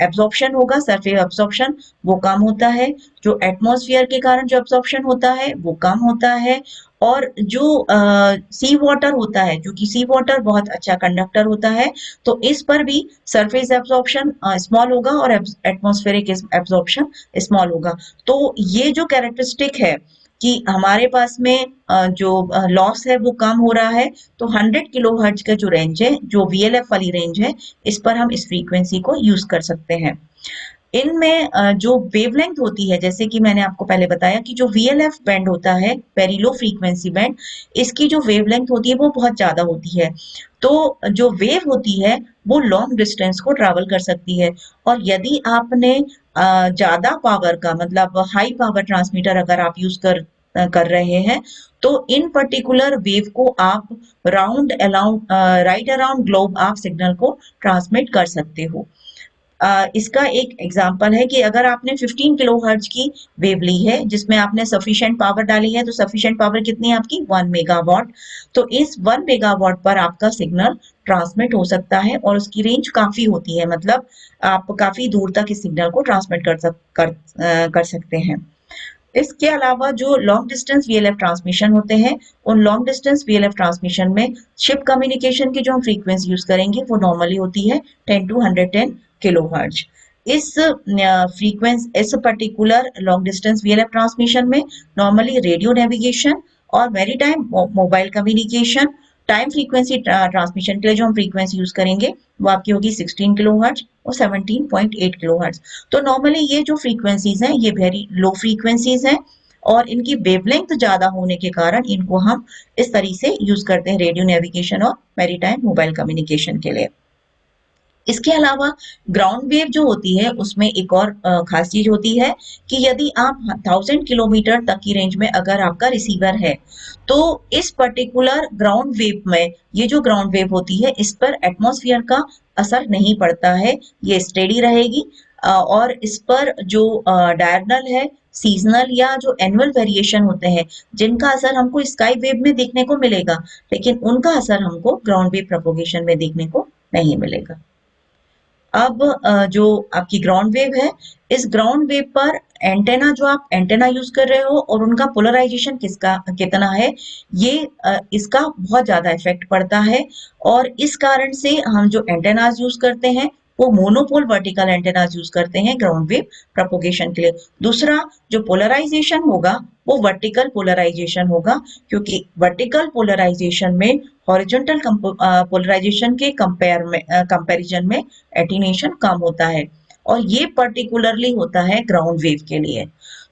एब्जॉर्प्शन होगा, सरफेस एब्जॉर्प्शन, वो कम होता है। जो एटमॉस्फेयर के कारण जो एब्जॉर्प्शन होता है वो कम होता है। और जो सी वाटर होता है, क्योंकि सी वाटर बहुत अच्छा कंडक्टर होता है, तो इस पर भी सरफेस एब्जॉर्प्शन स्मॉल होगा और एटमॉस्फेरिक एब्जॉर्प्शन स्मॉल होगा। तो ये जो कैरेक्टरिस्टिक है कि हमारे पास में जो लॉस है वो कम हो रहा है, तो 100 किलोहर्ट्ज का जो रेंज है, जो VLF वाली रेंज है, इस पर हम इस फ्रीक्वेंसी को यूज कर सकते हैं। इनमें जो वेवलेंथ होती है, जैसे कि मैंने आपको पहले बताया कि जो VLF बैंड होता है, वेरी लो फ्रीक्वेंसी बैंड, इसकी जो वेवलेंथ होती है वो बहुत ज्यादा होती है। तो जो वेव होती है वो लॉन्ग डिस्टेंस को ट्रैवल कर सकती है। और यदि आपने ज्यादा पावर का, मतलब हाई पावर ट्रांसमीटर अगर आप यूज कर रहे हैं, तो इन पर्टिकुलर वेव को आप राइट अराउंड ग्लोब आप सिग्नल को ट्रांसमिट कर सकते हो। इसका एक एग्जांपल है कि अगर आपने 15 किलोहर्ट्ज की वेव ली है जिसमें आपने सफिशिएंट पावर डाली है, तो सफिशिएंट पावर कितनी है आपकी? 1 मेगावाट। तो इस 1 मेगावाट पर आपका सिग्नल ट्रांसमिट हो सकता है और उसकी रेंज काफी होती है, मतलब आप काफी दूर तक इस सिग्नल को ट्रांसमिट कर सकते हैं। इसके अलावा जो लॉन्ग डिस्टेंस VLF ट्रांसमिशन होते हैं, उन लॉन्ग डिस्टेंस VLF ट्रांसमिशन में शिप कम्युनिकेशन की जो हम फ्रीक्वेंसी यूज करेंगे वो नॉर्मली होती है 10 to 110 किलोहर्ट्ज। इस फ्रीक्वेंसी इस particular long distance VLF transmission में नॉर्मली रेडियो नेविगेशन और maritime mobile communication time frequency transmission के लिए जो हम फ्रीक्वेंसी यूज करेंगे वो आपकी होगी 16 किलोहर्ट्ज और 17.8 किलोहर्ट्ज। तो नॉर्मली ये जो फ्रीक्वेंसीज हैं ये वेरी लो फ्रीक्वेंसीज हैं और इनकी वेवलेंथ ज्यादा होने के कारण इनको हम इस तरीके से यूज करते हैं रेडियो नेविगेशन और मैरीटाइम मोबाइल कम्युनिकेशन के लिए। इसके अलावा ग्राउंड वेव जो होती है उसमें एक और खास चीज होती है कि यदि आप 1000 किलोमीटर तक की रेंज में अगर आपका रिसीवर है तो इस पर्टिकुलर ग्राउंड वेव में ये जो ग्राउंड वेव होती है इस पर एटमॉस्फेयर का असर नहीं पड़ता है, ये स्टेडी रहेगी और इस पर जो डायरनल है सीजनल या जो एनुअल वेरिएशन होते हैं जिनका असर हमको स्काई वेव में देखने को मिलेगा लेकिन उनका असर हमको ग्राउंड वेव प्रोपोगेशन में देखने को नहीं मिलेगा। अब जो आपकी ग्राउंड वेव है इस ग्राउंड वेव पर एंटेना जो आप एंटेना यूज कर रहे हो और उनका पोलराइजेशन किसका कितना है ये इसका बहुत ज्यादा इफेक्ट पड़ता है और इस कारण से हम जो एंटेनाज यूज करते हैं वो मोनोपोल वर्टिकल एंटेनाज यूज करते हैं ग्राउंड वेव प्रोपोगेशन के लिए। दूसरा जो पोलराइजेशन होगा वो वर्टिकल पोलराइजेशन होगा क्योंकि वर्टिकल पोलराइजेशन में हॉरिजॉन्टल पोलराइजेशन के कंपैरिजन में एटीन्यूएशन कम होता है और ये पर्टिकुलरली होता है ग्राउंड वेव के लिए।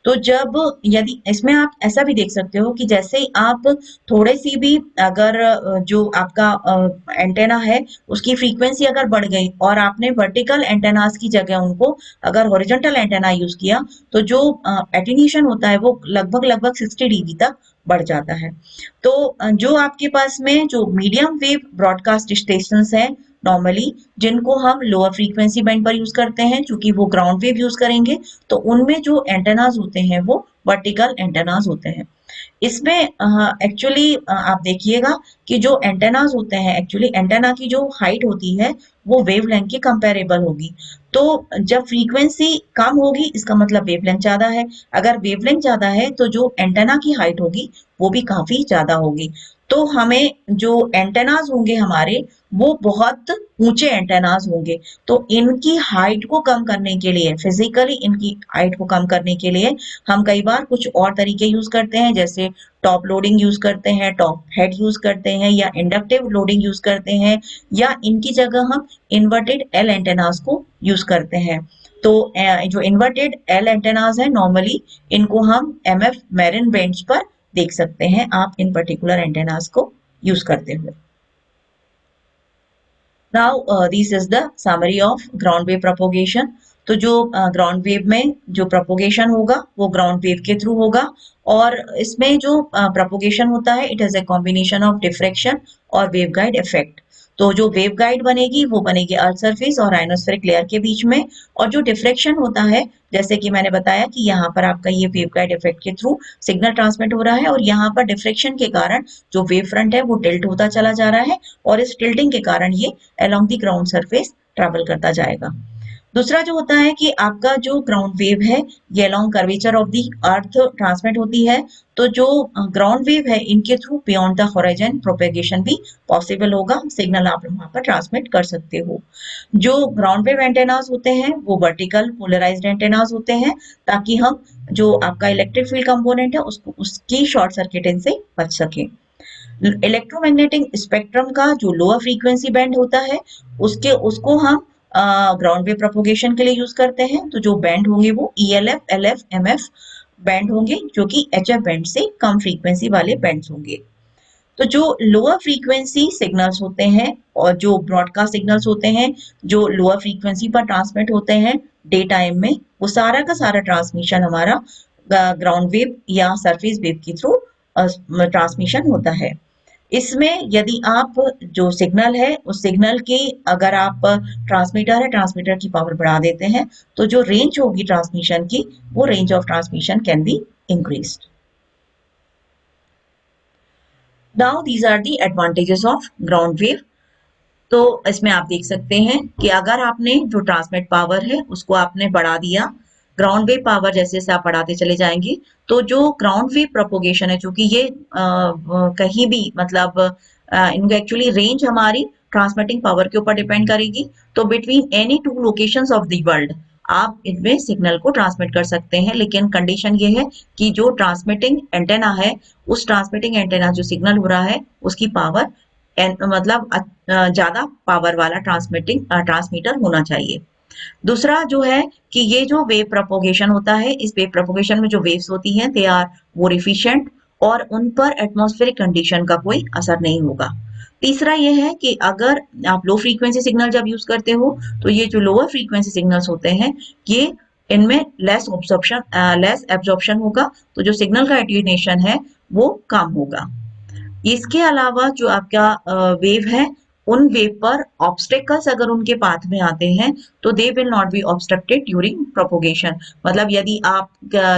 तो जब यदि इसमें आप ऐसा भी देख सकते हो कि जैसे ही आप थोड़े सी भी अगर जो आपका एंटेना है उसकी फ्रीक्वेंसी अगर बढ़ गई और आपने वर्टिकल एंटेनास की जगह उनको अगर हॉरिजॉन्टल एंटेना यूज किया तो जो एटीन्यूएशन होता है वो लगभग लगभग 60 dB तक बढ़ जाता है। तो जो आपके पास में जो मीडियम वेव ब्रॉडकास्ट स्टेशन हैं नॉर्मली जिनको हम लोअर फ्रीक्वेंसी बैंड पर यूज करते हैं चूंकि वो ग्राउंड वेव यूज करेंगे तो उनमें जो एंटेनाज होते हैं वो वर्टिकल एंटेनाज होते हैं। इसमें एक्चुअली आप देखिएगा कि जो एंटेनाज होते हैं एक्चुअली एंटेना की जो हाइट होती है वो वेवलेंथ के कंपेरेबल होगी। तो जब फ्रीक्वेंसी कम होगी इसका मतलब वेवलेंथ ज्यादा है, अगर वेवलेंथ ज्यादा है तो जो एंटेना की हाइट होगी वो भी काफी ज्यादा होगी। तो हमें जो एंटेनाज होंगे हमारे वो बहुत ऊंचे एंटेनाज होंगे तो इनकी हाइट को कम करने के लिए फिजिकली इनकी हाइट को कम करने के लिए हम कई बार कुछ और तरीके यूज करते हैं जैसे टॉप लोडिंग यूज करते हैं, टॉप हेड यूज करते हैं या इंडक्टिव लोडिंग यूज करते हैं या इनकी जगह हम इन्वर्टेड एल एंटेनाज को यूज करते हैं। तो जो इन्वर्टेड एल एंटेनाज है नॉर्मली इनको हम एमएफ मैरिन बैंड्स पर देख सकते हैं आप इन पर्टिकुलर एंटेनाज को यूज करते हुए। Now this is the summary of ground wave propagation. तो जो ग्राउंड वेव में जो प्रोपोगेशन होगा वो ग्राउंड वेव के थ्रू होगा और इसमें जो प्रोपोगेशन होता है it is a combination of diffraction और वेव गाइड इफेक्ट। तो जो वेव गाइड बनेगी वो बनेगी अर्थ सरफेस और आयनोस्फेरिक लेयर के बीच में और जो डिफ्रैक्शन होता है जैसे कि मैंने बताया कि यहाँ पर आपका ये वेव गाइड इफेक्ट के थ्रू सिग्नल ट्रांसमिट हो रहा है और यहाँ पर डिफ्रैक्शन के कारण जो वेव फ्रंट है वो टिल्ट होता चला जा रहा है और इस टिल्टिंग के कारण ये along the ground surface travel करता जाएगा। दूसरा जो होता है कि आपका जो ग्राउंड वेव है ये along curvature of the earth transmit होती है तो जो ग्राउंड वेव है इनके through beyond the horizon propagation भी पॉसिबल होगा, सिग्नल आप वहां पर ट्रांसमिट कर सकते हो। जो ग्राउंड वेव एंटेनाज होते हैं वो वर्टिकल पोलराइज्ड एंटेनाज होते हैं ताकि हम जो आपका इलेक्ट्रिक फील्ड कंपोनेंट है उसको उसकी शॉर्ट सर्किटिंग से बच सके। इलेक्ट्रोमैग्नेटिक स्पेक्ट्रम का जो लोअर फ्रीक्वेंसी बैंड होता है उसको हम ग्राउंड वेव प्रोपोगेशन के लिए यूज करते हैं। तो जो बैंड होंगे वो ELF, LF, MF बैंड होंगे जो कि HF बैंड से कम फ्रीक्वेंसी वाले बैंड्स होंगे। तो जो लोअर फ्रीक्वेंसी सिग्नल्स होते हैं और जो ब्रॉडकास्ट सिग्नल्स होते हैं जो लोअर फ्रीक्वेंसी पर ट्रांसमिट होते हैं डे टाइम में वो सारा का सारा ट्रांसमिशन हमारा ग्राउंड वेव या सरफेस वेव के थ्रू ट्रांसमिशन होता है। इसमें यदि आप जो सिग्नल है उस सिग्नल के अगर आप ट्रांसमीटर की पावर बढ़ा देते हैं तो जो रेंज होगी ट्रांसमिशन की वो range of transmission can be increased. Now these are the advantages of ground wave. तो इसमें आप देख सकते हैं कि अगर आपने जो ट्रांसमिट पावर है उसको आपने बढ़ा दिया ग्राउंड वेव पावर जैसे जैसे आप बढ़ाते चले जाएंगे तो जो ग्राउंड वेव प्रोपोगेशन है चूंकि ये कहीं भी मतलब इनका एक्चुअली रेंज हमारी ट्रांसमिटिंग पावर के ऊपर डिपेंड करेगी तो between any two locations of the world आप इनमें सिग्नल को ट्रांसमिट कर सकते हैं, लेकिन कंडीशन ये है कि जो ट्रांसमिटिंग एंटेना है, उस ट्रांसमिटिंग एंटेना जो सिग्नल हो रहा है उसकी पावर मतलब ज्यादा पावर वाला ट्रांसमीटर होना चाहिए। दूसरा जो है कि ये जो वेव प्रोपोगेशन होता है, इस वेव प्रोपोगेशन में जो वेव्स होती हैं दे आर मोर एफिशिएंट और उन पर एटमॉस्फेरिक कंडीशन का कोई असर नहीं होगा। तीसरा ये है कि अगर आप लो फ्रीक्वेंसी सिग्नल जब यूज करते हो तो ये जो लोअर फ्रीक्वेंसी सिग्नल्स होते हैं ये इनमें लेस एब्जॉर्प्शन होगा, तो जो सिग्नल का एट्यूनेशन है वो कम होगा। इसके अलावा जो आपका वेव है, उन वेव पर ऑब्स्टेकल्स अगर उनके पाथ में आते हैं तो they will not be obstructed during propagation. मतलब यदि आप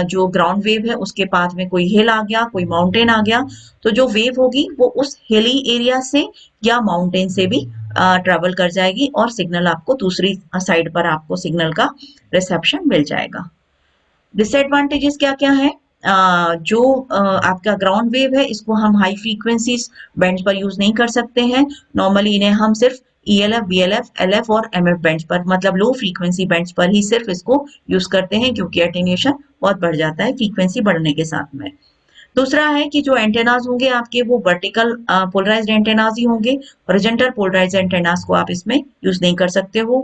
जो ग्राउंड वेव है उसके पाथ में कोई हिल आ गया, कोई माउंटेन आ गया, तो जो वेव होगी वो उस हिली एरिया से या माउंटेन से भी ट्रेवल कर जाएगी और सिग्नल आपको दूसरी साइड पर आपको सिग्नल का रिसेप्शन मिल जाएगा। डिसएडवांटेजेस क्या क्या है? जो आपका ग्राउंड वेव है इसको हम हाई फ्रीक्वेंसीज बैंड पर यूज नहीं कर सकते हैं। नॉर्मली इन्हें हम सिर्फ ELF, BLF, LF और MF बैंड्स पर, मतलब लो फ्रीक्वेंसी बैंड्स पर ही सिर्फ इसको यूज करते हैं, क्योंकि अटेन्यूएशन बहुत बढ़ जाता है फ्रीक्वेंसी बढ़ने के साथ में। दूसरा है कि जो एंटेनाज होंगे आपके वो वर्टिकल पोलराइज्ड एंटेनाज ही होंगे, हॉरिजॉन्टल पोलराइज्ड एंटेनाज को आप इसमें यूज नहीं कर सकते हो।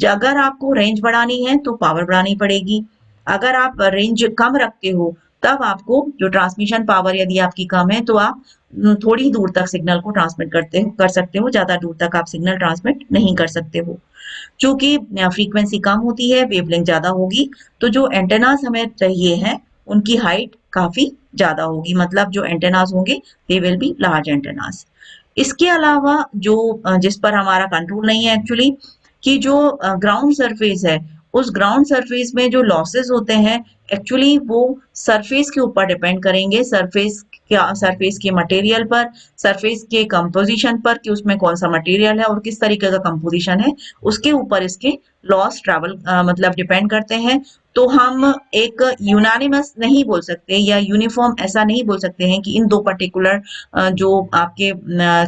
अगर आपको रेंज बढ़ानी है तो पावर बढ़ानी पड़ेगी। अगर आप रेंज कम रखते हो तब आपको जो ट्रांसमिशन पावर यदि आपकी कम है तो आप थोड़ी दूर तक सिग्नल को ट्रांसमिट कर सकते हो, ज्यादा दूर तक आप सिग्नल ट्रांसमिट नहीं कर सकते हो। चूंकि फ्रीक्वेंसी कम होती है, वेवलेंथ ज्यादा होगी, तो जो एंटेनास हमें चाहिए है उनकी हाइट काफी ज्यादा होगी, मतलब जो एंटेनास होंगे they will be large antennas. इसके अलावा जो जिस पर हमारा कंट्रोल नहीं है एक्चुअली, कि जो ग्राउंड सरफेस है उस ग्राउंड सरफेस में जो लॉसेस होते हैं एक्चुअली वो सरफेस के ऊपर डिपेंड करेंगे, सरफेस के मटेरियल पर, सरफेस के कंपोजिशन पर कि उसमें कौन सा मटेरियल है और किस तरीके का कंपोजिशन है, उसके ऊपर इसके लॉस मतलब डिपेंड करते हैं। तो हम एक यूनानिमस नहीं बोल सकते या यूनिफॉर्म ऐसा नहीं बोल सकते हैं कि इन दो पर्टिकुलर जो आपके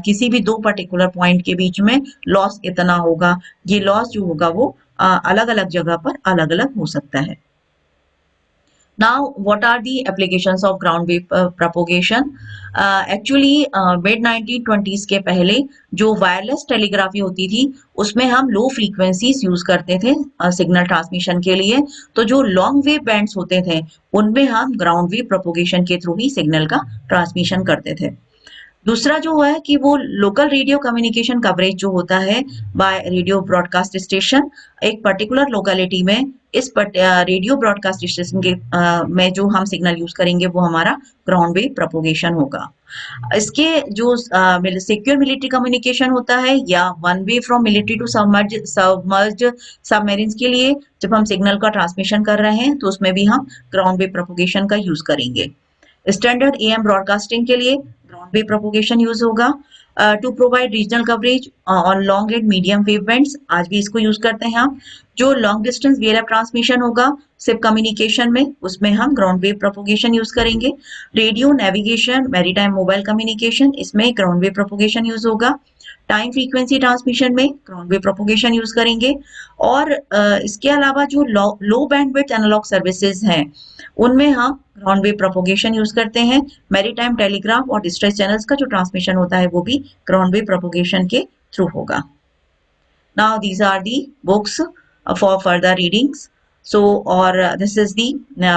किसी भी दो पर्टिकुलर पॉइंट के बीच में लॉस इतना होगा। ये लॉस जो होगा वो अलग अलग जगह पर अलग अलग हो सकता है। Now, what are the applications of ground wave propagation? Actually, mid 1920s के पहले जो वायरलेस टेलीग्राफी होती थी उसमें हम लो फ्रीक्वेंसीज यूज करते थे सिग्नल ट्रांसमिशन के लिए। तो जो लॉन्ग वेव बैंड्स होते थे उनमें हम ग्राउंड वेव प्रोपोगेशन के थ्रू ही सिग्नल का ट्रांसमिशन करते थे। दूसरा जो है कि वो लोकल रेडियो कम्युनिकेशन कवरेज जो होता है बाय रेडियो ब्रॉडकास्ट स्टेशन, एक पर्टिकुलर लोकेलिटी में इस रेडियो ब्रॉडकास्ट स्टेशन के में जो हम सिग्नल यूज करेंगे वो हमारा ग्राउंड वेव प्रोपोगेशन होगा। इसके जो सिक्योर मिलिट्री कम्युनिकेशन होता है या one way from military to submerged submarines के लिए जब हम सिग्नल का ट्रांसमिशन कर रहे हैं तो उसमें भी हम ग्राउंड वेव प्रोपोगेशन का यूज करेंगे। स्टैंडर्ड AM ब्रॉडकास्टिंग के लिए ग्राउंड वेव प्रोपोगेशन यूज होगा। To provide regional coverage on long and medium wave bands, आज भी इसको यूज करते हैं हम। जो लॉन्ग डिस्टेंस VLF ट्रांसमिशन होगा सिर्फ कम्युनिकेशन में, उसमें हम ग्राउंड वेव प्रोपोगेशन यूज करेंगे। Radio navigation, maritime mobile communication, इसमें ग्राउंड वेव प्रोपोगेशन यूज होगा। टाइम फ्रीक्वेंसी ट्रांसमिशन में ग्राउंड वेव प्रोपोगेशन यूज करेंगे। और इसके अलावा जो लो बैंडविड्थ एनालॉग सर्विसेज हैं उनमें हम ग्राउंड वेव प्रोपोगेशन यूज करते हैं। मैरीटाइम टेलीग्राफ और डिस्ट्रेस चैनल्स का जो ट्रांसमिशन होता है वो भी ग्राउंड वेव प्रोपोगेशन के थ्रू होगा। Now these are the books for further readings. So or this is the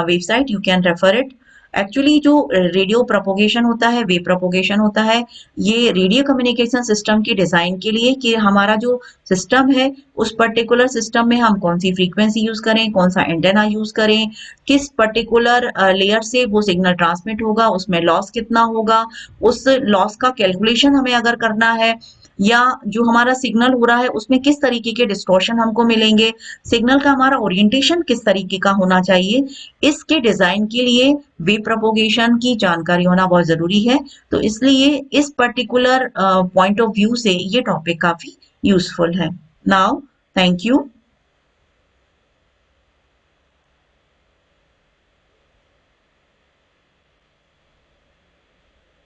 website, you can refer it. Actually जो रेडियो प्रोपोगेशन होता है, वेव प्रोपोगेशन होता है, ये रेडियो कम्युनिकेशन सिस्टम की डिजाइन के लिए कि हमारा जो सिस्टम है उस पर्टिकुलर सिस्टम में हम कौन सी फ्रीक्वेंसी यूज करें, कौन सा एंटेना यूज करें, किस पर्टिकुलर लेयर से वो सिग्नल ट्रांसमिट होगा, उसमें लॉस कितना होगा, उस लॉस का कैलकुलेशन हमें अगर करना है, या जो हमारा सिग्नल हो रहा है उसमें किस तरीके के डिस्टॉर्शन हमको मिलेंगे, सिग्नल का हमारा ओरिएंटेशन किस तरीके का होना चाहिए, इसके डिजाइन के लिए वेव प्रोपोगेशन की जानकारी होना बहुत जरूरी है। तो इसलिए इस पर्टिकुलर पॉइंट ऑफ व्यू से ये टॉपिक काफी यूजफुल है। Now thank you.